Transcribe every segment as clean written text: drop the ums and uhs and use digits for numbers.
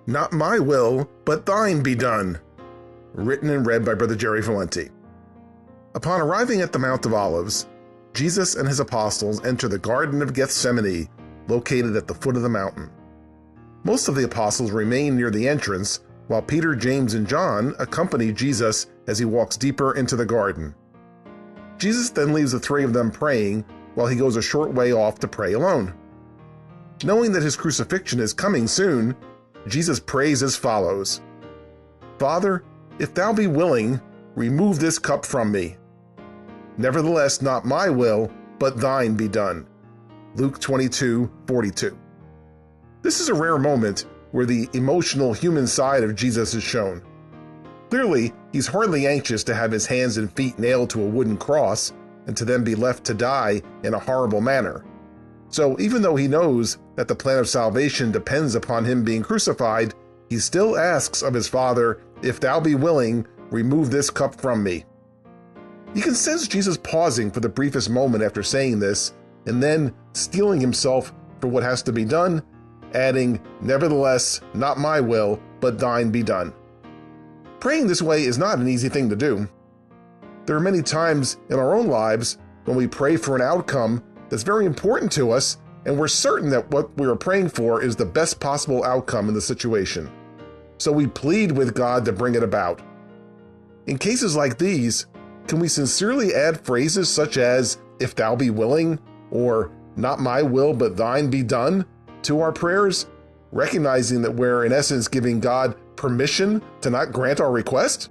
Not my will, but thine be done. Written and read by Brother Jerry Valenti. Upon arriving at the Mount of Olives, Jesus and his apostles enter the Garden of Gethsemane, located at the foot of the mountain. Most of the apostles remain near the entrance, while Peter, James, and John accompany Jesus as he walks deeper into the garden. Jesus then leaves the three of them praying while he goes a short way off to pray alone. Knowing that his crucifixion is coming soon, Jesus prays as follows: Father, if thou be willing, remove this cup from me. Nevertheless, not my will, but thine be done. Luke 22:42. This is a rare moment where the emotional human side of Jesus is shown. Clearly, he's hardly anxious to have his hands and feet nailed to a wooden cross and to then be left to die in a horrible manner. So even though he knows that the plan of salvation depends upon him being crucified, he still asks of his Father, if thou be willing, remove this cup from me. You can sense Jesus pausing for the briefest moment after saying this, and then steeling himself for what has to be done, adding, nevertheless, not my will, but thine be done. Praying this way is not an easy thing to do. There are many times in our own lives when we pray for an outcome that's very important to us, and we're certain that what we are praying for is the best possible outcome in the situation. So we plead with God to bring it about. In cases like these, can we sincerely add phrases such as, if thou be willing, or not my will but thine be done, to our prayers, recognizing that we're in essence giving God permission to not grant our request?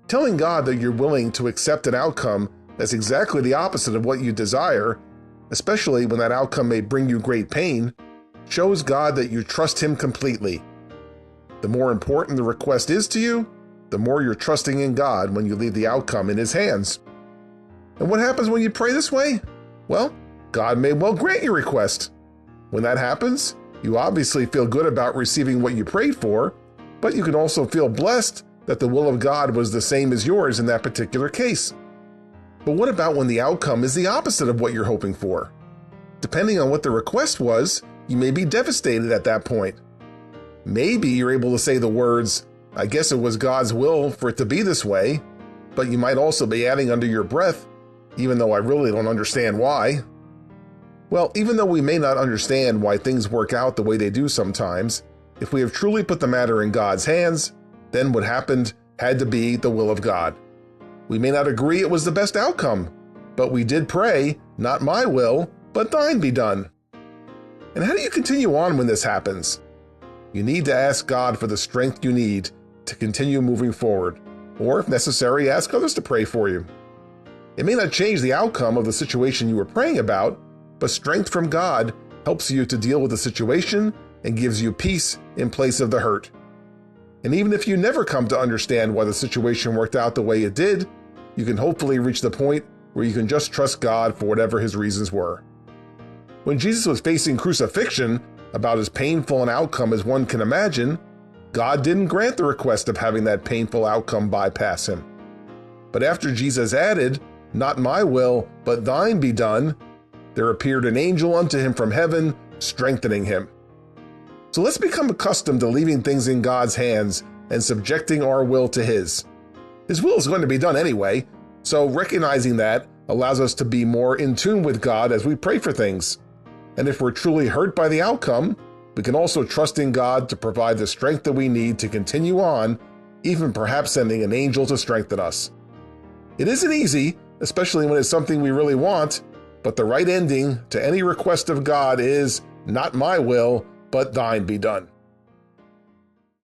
Telling God that you're willing to accept an outcome that's exactly the opposite of what you desire, especially when that outcome may bring you great pain, shows God that you trust him completely. The more important the request is to you, the more you're trusting in God when you leave the outcome in his hands. And what happens when you pray this way? Well, God may well grant your request. When that happens, you obviously feel good about receiving what you prayed for, but you can also feel blessed that the will of God was the same as yours in that particular case. But what about when the outcome is the opposite of what you're hoping for? Depending on what the request was, you may be devastated at that point. Maybe you're able to say the words, I guess it was God's will for it to be this way, but you might also be adding under your breath, even though I really don't understand why. Well, even though we may not understand why things work out the way they do sometimes, if we have truly put the matter in God's hands, then what happened had to be the will of God. We may not agree it was the best outcome, but we did pray, not my will, but thine be done. And how do you continue on when this happens? You need to ask God for the strength you need to continue moving forward, or if necessary, ask others to pray for you. It may not change the outcome of the situation you were praying about, but strength from God helps you to deal with the situation and gives you peace in place of the hurt. And even if you never come to understand why the situation worked out the way it did, you can hopefully reach the point where you can just trust God for whatever his reasons were. When Jesus was facing crucifixion, about as painful an outcome as one can imagine, God didn't grant the request of having that painful outcome bypass him. But after Jesus added, not my will, but thine be done, there appeared an angel unto him from heaven, strengthening him. So let's become accustomed to leaving things in God's hands and subjecting our will to his. His will is going to be done anyway, so recognizing that allows us to be more in tune with God as we pray for things. And if we're truly hurt by the outcome, we can also trust in God to provide the strength that we need to continue on, even perhaps sending an angel to strengthen us. It isn't easy, especially when it's something we really want, but the right ending to any request of God is, not my will, but thine be done.